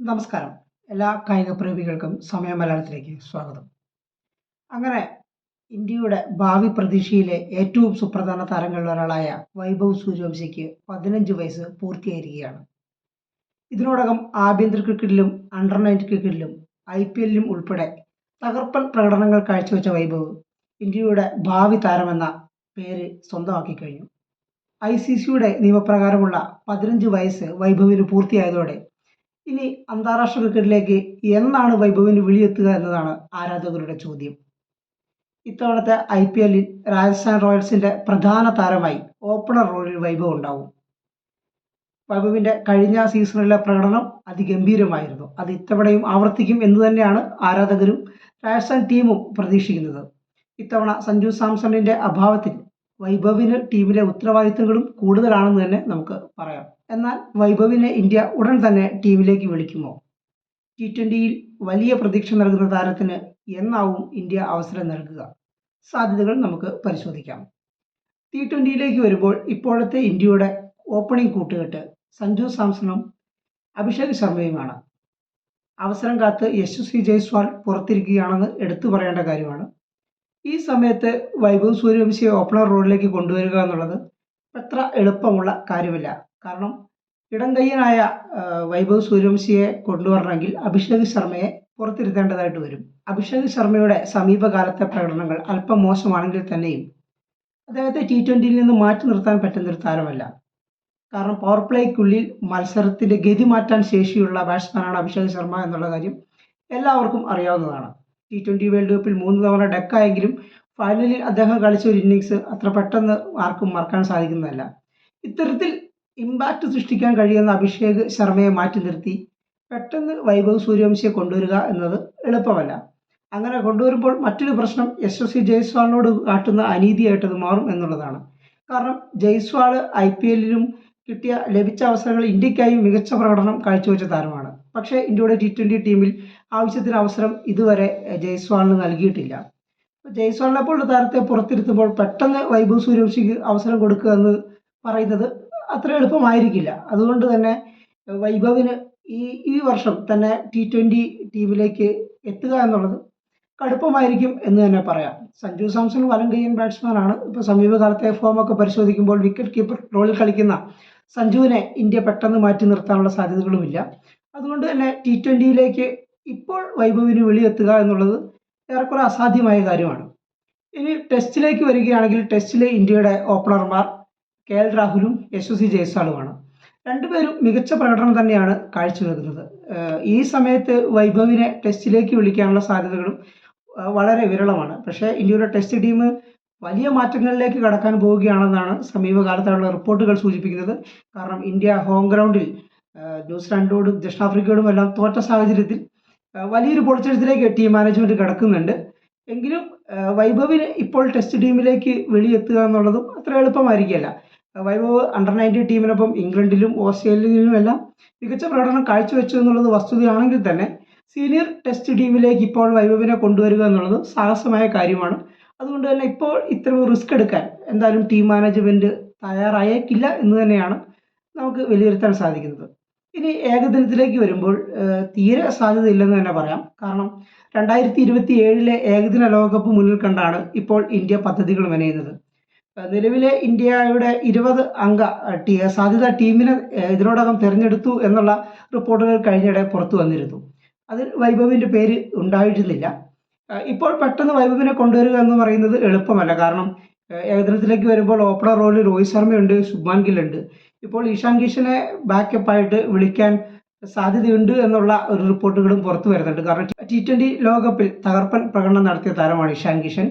നമസ്കാരം. എല്ലാ കായിക പ്രേമികൾക്കും സമയ മലയാളത്തിലേക്ക് സ്വാഗതം. അങ്ങനെ ഇന്ത്യയുടെ ഭാവി പ്രതീക്ഷയിലെ ഏറ്റവും സുപ്രധാന താരങ്ങളിൽ ഒരാളായ വൈഭവ് സൂര്യവംശിക്ക് 15 വയസ്സ് പൂർത്തിയായിരിക്കുകയാണ്. ഇതിനോടകം ആഭ്യന്തര ക്രിക്കറ്റിലും അണ്ടർ 19 ക്രിക്കറ്റിലും IPLലും ഉൾപ്പെടെ തകർപ്പൻ പ്രകടനങ്ങൾ കാഴ്ചവെച്ച വൈഭവ് ഇന്ത്യയുടെ ഭാവി താരമെന്ന പേര് സ്വന്തമാക്കി കഴിഞ്ഞു. ICCയുടെ നിയമപ്രകാരമുള്ള 15 വയസ്സ് വൈഭവിന് പൂർത്തിയായതോടെ ഇനി അന്താരാഷ്ട്ര ക്രിക്കറ്റിലേക്ക് എന്നാണ് വൈഭവിന് വിളിയെത്തുക എന്നതാണ് ആരാധകരുടെ ചോദ്യം. ഇത്തവണത്തെ IPLൽ രാജസ്ഥാൻ റോയൽസിന്റെ പ്രധാന താരമായി ഓപ്പണർ റോളിൽ വൈഭവ് ഉണ്ടാവും. വൈഭവിന്റെ കഴിഞ്ഞ സീസണിലെ പ്രകടനം അതിഗംഭീരമായിരുന്നു. അത് ഇത്തവണയും ആവർത്തിക്കും എന്ന് തന്നെയാണ് ആരാധകരും രാജസ്ഥാൻ ടീമും പ്രതീക്ഷിക്കുന്നത്. ഇത്തവണ സഞ്ജു സാംസണിന്റെ അഭാവത്തിൽ വൈഭവിന് ടീമിലെ ഉത്തരവാദിത്തങ്ങളും കൂടുതലാണെന്ന് തന്നെ നമുക്ക് പറയാം. എന്നാൽ വൈഭവിനെ ഇന്ത്യ ഉടൻ തന്നെ ടീമിലേക്ക് വിളിക്കുമോ? T20യിൽ വലിയ പ്രതീക്ഷ നൽകുന്ന താരത്തിന് എന്നാവും ഇന്ത്യ അവസരം നൽകുക? സാധ്യതകൾ നമുക്ക് പരിശോധിക്കാം. T20യിലേക്ക് വരുമ്പോൾ ഇപ്പോഴത്തെ ഇന്ത്യയുടെ ഓപ്പണിംഗ് കൂട്ടുകെട്ട് സഞ്ജു സാംസണും അഭിഷേക് ശർമ്മയുമാണ്. അവസരം കാത്ത് യശസ്വി ജയ്സ്വാൾ പുറത്തിരിക്കുകയാണെന്ന് എടുത്തു പറയേണ്ട കാര്യമാണ്. ഈ സമയത്ത് വൈഭവ് സൂര്യവംശിയെ ഓപ്പണർ റോളിലേക്ക് കൊണ്ടുവരിക എന്നുള്ളത് അത്ര എളുപ്പമുള്ള കാര്യമല്ല. കാരണം ഇടം കയ്യനായ വൈഭവ് സൂര്യവംശിയെ കൊണ്ടുവരണമെങ്കിൽ അഭിഷേക് ശർമ്മയെ പുറത്തിരുത്തേണ്ടതായിട്ട് വരും. അഭിഷേക് ശർമ്മയുടെ സമീപകാലത്തെ പ്രകടനങ്ങൾ അല്പം മോശമാണെങ്കിൽ തന്നെയും അദ്ദേഹത്തെ T20യിൽ നിന്ന് മാറ്റി നിർത്താൻ പറ്റുന്നൊരു താരമല്ല. കാരണം പവർ പ്ലേക്കുള്ളിൽ മത്സരത്തിന്റെ ഗതി മാറ്റാൻ ശേഷിയുള്ള ബാറ്റ്സ്മാനാണ് അഭിഷേക് ശർമ്മ എന്നുള്ള കാര്യം എല്ലാവർക്കും അറിയാവുന്നതാണ്. T20 വേൾഡ് കപ്പിൽ 3 തവണ ഡെക്കായെങ്കിലും ഫൈനലിൽ അദ്ദേഹം കളിച്ച ഒരു ഇന്നിങ്സ് അത്ര പെട്ടെന്ന് ആർക്കും മറക്കാൻ സാധിക്കുന്നതല്ല. ഇത്തരത്തിൽ ഇമ്പാക്റ്റ് സൃഷ്ടിക്കാൻ കഴിയുന്ന അഭിഷേക് ശർമ്മയെ മാറ്റി നിർത്തി പെട്ടെന്ന് വൈഭവ് സൂര്യവംശിയെ കൊണ്ടുവരിക എന്നത് എളുപ്പമല്ല. അങ്ങനെ കൊണ്ടുവരുമ്പോൾ മറ്റൊരു പ്രശ്നം യശസ്വി ജയ്സ്വാളിനോട് കാട്ടുന്ന അനീതിയായിട്ടത് മാറും എന്നുള്ളതാണ്. കാരണം ജയ്സ്വാൾ IPLലും ലഭിച്ച അവസരങ്ങൾ ഇന്ത്യക്കായി മികച്ച പ്രകടനം കാഴ്ചവെച്ച താരമാണ്. പക്ഷേ ഇന്ത്യയുടെ T20 ടീമിൽ ആവശ്യത്തിന് അവസരം ഇതുവരെ ജയ്സ്വാളിന് നൽകിയിട്ടില്ല. ജയ്സ്വാളിനെ പോലുള്ള താരത്തെ പുറത്തിരുത്തുമ്പോൾ പെട്ടെന്ന് വൈഭവ് സൂര്യവംശിക്ക് അവസരം കൊടുക്കുക എന്ന് പറയുന്നത് അത്ര എളുപ്പമായിരിക്കില്ല. അതുകൊണ്ട് തന്നെ വൈഭവിന് ഈ വർഷം തന്നെ T20 ടീമിലേക്ക് എത്തുക എന്നുള്ളത് കടുപ്പമായിരിക്കും എന്ന് തന്നെ പറയാം. സഞ്ജു സാംസൺ വലം കയ്യൻ ബാറ്റ്സ്മാനാണ്. ഇപ്പോൾ സമീപകാലത്തെ ഫോമൊക്കെ പരിശോധിക്കുമ്പോൾ വിക്കറ്റ് കീപ്പർ റോളിൽ കളിക്കുന്ന സഞ്ജുവിനെ ഇന്ത്യ പെട്ടെന്ന് മാറ്റി നിർത്താനുള്ള സാധ്യതകളുമില്ല. അതുകൊണ്ട് തന്നെ T20യിലേക്ക് ഇപ്പോൾ വൈഭവിന് വിളിയെത്തുക എന്നുള്ളത് ഏറെക്കുറെ അസാധ്യമായ കാര്യമാണ്. ഇനി ടെസ്റ്റിലേക്ക് വരികയാണെങ്കിൽ ടെസ്റ്റിലെ ഇന്ത്യയുടെ ഓപ്പണർമാർ KL രാഹുലും യശസ്വി ജയ്സ്വാളുമാണ്. രണ്ടുപേരും മികച്ച പ്രകടനം തന്നെയാണ് കാഴ്ചവെക്കുന്നത്. ഈ സമയത്ത് വൈഭവിനെ ടെസ്റ്റിലേക്ക് വിളിക്കാനുള്ള സാധ്യതകളും വളരെ വിരളമാണ്. പക്ഷേ ഇന്ത്യയുടെ ടെസ്റ്റ് ടീം വലിയ മാറ്റങ്ങളിലേക്ക് കടക്കാൻ പോവുകയാണെന്നാണ് സമീപകാലത്തുള്ള റിപ്പോർട്ടുകൾ സൂചിപ്പിക്കുന്നത്. കാരണം ഇന്ത്യ ഹോം ഗ്രൗണ്ടിൽ ന്യൂസിലാൻഡിനോടും ദക്ഷിണാഫ്രിക്കയോടും എല്ലാം തോറ്റ സാഹചര്യത്തിൽ വലിയൊരു പൊളിച്ചെഴുത്തിലേക്ക് ടീം മാനേജ്മെന്റ് കിടക്കുന്നുണ്ട്. എങ്കിലും വൈഭവിന് ഇപ്പോൾ ടെസ്റ്റ് ടീമിലേക്ക് വെളിയെത്തുക എന്നുള്ളതും അത്ര എളുപ്പമായിരിക്കില്ല. വൈഭവ് അണ്ടർ 19 ടീമിനൊപ്പം ഇംഗ്ലണ്ടിലും ഓസ്ട്രേലിയയിലും എല്ലാം മികച്ച പ്രകടനം കാഴ്ചവെച്ചു എന്നുള്ളത് വസ്തുതയാണെങ്കിൽ തന്നെ സീനിയർ ടെസ്റ്റ് ടീമിലേക്ക് ഇപ്പോൾ വൈഭവിനെ കൊണ്ടുവരിക എന്നുള്ളത് സാഹസമായ കാര്യമാണ്. അതുകൊണ്ട് തന്നെ ഇപ്പോൾ ഇത്രയും റിസ്ക് എടുക്കാൻ എന്തായാലും ടീം മാനേജ്മെന്റ് തയ്യാറായേക്കില്ല എന്ന് തന്നെയാണ് നമുക്ക് വിലയിരുത്താൻ സാധിക്കുന്നത്. ഇനി ഏകദിനത്തിലേക്ക് വരുമ്പോൾ തീരെ സാധ്യതയില്ലെന്ന് തന്നെ പറയാം. കാരണം 2027 ഏകദിന ലോകകപ്പ് മുന്നിൽ കണ്ടാണ് ഇപ്പോൾ ഇന്ത്യ പദ്ധതികൾ മെനയുന്നത്. നിലവിലെ ഇന്ത്യയുടെ 20 അംഗ സാധ്യതാ ടീമിനെ ഇതിനോടകം തിരഞ്ഞെടുത്തു എന്നുള്ള റിപ്പോർട്ടുകൾ കഴിഞ്ഞിടെ പുറത്തു വന്നിരുന്നു. അതിൽ വൈഭവിന്റെ പേര് ഉണ്ടായിരുന്നില്ല. ഇപ്പോൾ പെട്ടെന്ന് വൈഭവിനെ കൊണ്ടുവരിക എന്ന് പറയുന്നത് എളുപ്പമല്ല. കാരണം ഏകദിനത്തിലേക്ക് വരുമ്പോൾ ഓപ്പണർ റോളിൽ രോഹിത് ശർമ്മയുണ്ട്, ശുഭ്മാൻ ഗിൽ ഉണ്ട്. ഇപ്പോൾ ഇഷാൻ കിഷനെ ബാക്കപ്പായിട്ട് വിളിക്കാൻ സാധ്യതയുണ്ട് എന്നുള്ള ഒരു റിപ്പോർട്ടുകളും പുറത്തു വരുന്നുണ്ട്. കാരണം T20 ലോകകപ്പിൽ തകർപ്പൻ പ്രകടനം നടത്തിയ താരമാണ് ഇഷാൻ കിഷൻ.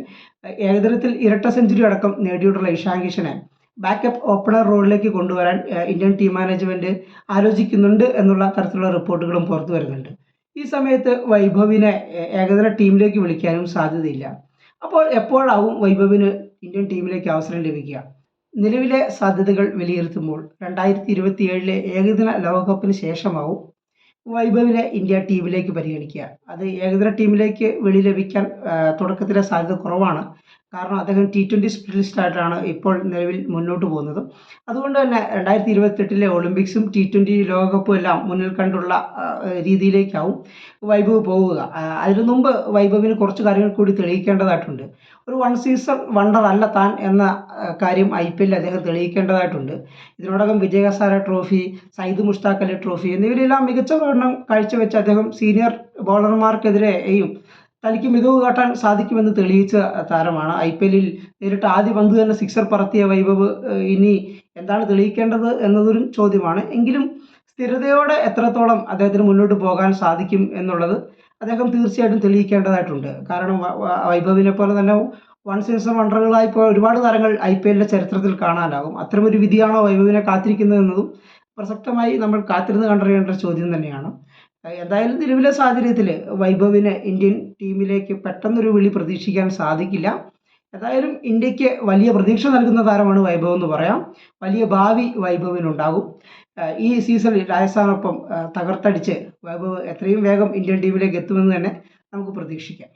ഏകദിനത്തിൽ ഇരട്ട സെഞ്ചുറി അടക്കം നേടിയിട്ടുള്ള ഇഷാൻ കിഷനെ ബാക്കപ്പ് ഓപ്പണർ റോളിലേക്ക് കൊണ്ടുവരാൻ ഇന്ത്യൻ ടീം മാനേജ്മെന്റ് ആലോചിക്കുന്നുണ്ട് എന്നുള്ള തരത്തിലുള്ള റിപ്പോർട്ടുകളും പുറത്തു വരുന്നുണ്ട്. ഈ സമയത്ത് വൈഭവിനെ ഏകദിന ടീമിലേക്ക് വിളിക്കാനും സാധ്യതയില്ല. അപ്പോൾ എപ്പോഴാവും വൈഭവിന് ഇന്ത്യൻ ടീമിലേക്ക് അവസരം ലഭിക്കുക? നിലവിലെ സാധ്യതകൾ വിലയിരുത്തുമ്പോൾ 2027 ഏകദിന ലോകകപ്പിന് ശേഷമാവും വൈഭവിനെ ഇന്ത്യ ടീമിലേക്ക് പരിഗണിക്കുക. അത് ഏകദിന ടീമിലേക്ക് വെളി ലഭിക്കാൻ തുടക്കത്തിലെ സാധ്യത കുറവാണ്. കാരണം അദ്ദേഹം T20 സ്പെഷ്യലിസ്റ്റായിട്ടാണ് ഇപ്പോൾ നിലവിൽ മുന്നോട്ട് പോകുന്നത്. അതുകൊണ്ട് തന്നെ 2028 ഒളിമ്പിക്സും T20 ലോകകപ്പും എല്ലാം മുന്നിൽ കണ്ടുള്ള രീതിയിലേക്കാവും വൈഭവ് പോവുക. അതിനു മുമ്പ് വൈഭവിന് കുറച്ച് കാര്യങ്ങൾ കൂടി തെളിയിക്കേണ്ടതായിട്ടുണ്ട്. ഒരു വൺ സീസൺ വണ്ടർ അല്ല താൻ എന്ന കാര്യം IPL അദ്ദേഹം തെളിയിക്കേണ്ടതായിട്ടുണ്ട്. ഇതിനോടകം വിജയ് ഹസാരെ ട്രോഫി, സയ്യിദ് മുഷ്താഖ് അലി ട്രോഫി എന്നിവയിലെല്ലാം മികച്ച പ്രകടനം കാഴ്ചവെച്ച് അദ്ദേഹം സീനിയർ ബൗളർമാർക്കെതിരെയും തനിക്ക് മികവ് കാട്ടാൻ സാധിക്കുമെന്ന് തെളിയിച്ച താരമാണ്. IPL നേരിട്ട് ആദ്യ പന്ത് തന്നെ സിക്സർ പറത്തിയ വൈഭവ് ഇനി എന്താണ് തെളിയിക്കേണ്ടത് എന്നതൊരു ചോദ്യമാണ്. എങ്കിലും സ്ഥിരതയോടെ എത്രത്തോളം അദ്ദേഹത്തിന് മുന്നോട്ട് പോകാൻ സാധിക്കും എന്നുള്ളത് അദ്ദേഹം തീർച്ചയായിട്ടും തെളിയിക്കേണ്ടതായിട്ടുണ്ട്. കാരണം വൈഭവിനെ പോലെ തന്നെ വൺ സീസൺ വണ്ടറുകളായി ഇപ്പോൾ ഒരുപാട് താരങ്ങൾ IPL ചരിത്രത്തിൽ കാണാനാകും. അത്തരമൊരു വിധിയാണോ വൈഭവിനെ കാത്തിരിക്കുന്നത് എന്നതും പ്രസക്തമായി നമ്മൾ കാത്തിരുന്ന് കണ്ടറിയേണ്ട ഒരു ചോദ്യം തന്നെയാണ്. എന്തായാലും നിലവിലെ സാഹചര്യത്തിൽ വൈഭവിന് ഇന്ത്യൻ ടീമിലേക്ക് പെട്ടെന്നൊരു വിളി പ്രതീക്ഷിക്കാൻ സാധിക്കില്ല. എന്തായാലും ഇന്ത്യക്ക് വലിയ പ്രതീക്ഷ നൽകുന്ന താരമാണ് വൈഭവ് എന്ന് പറയാം. വലിയ ഭാവി വൈഭവിനുണ്ടാകും. ഈ സീസണിൽ രാജസ്ഥാനൊപ്പം തകർത്തടിച്ച് വൈഭവ് എത്രയും വേഗം ഇന്ത്യൻ ടീമിലേക്ക് എത്തുമെന്ന് തന്നെ നമുക്ക് പ്രതീക്ഷിക്കാം.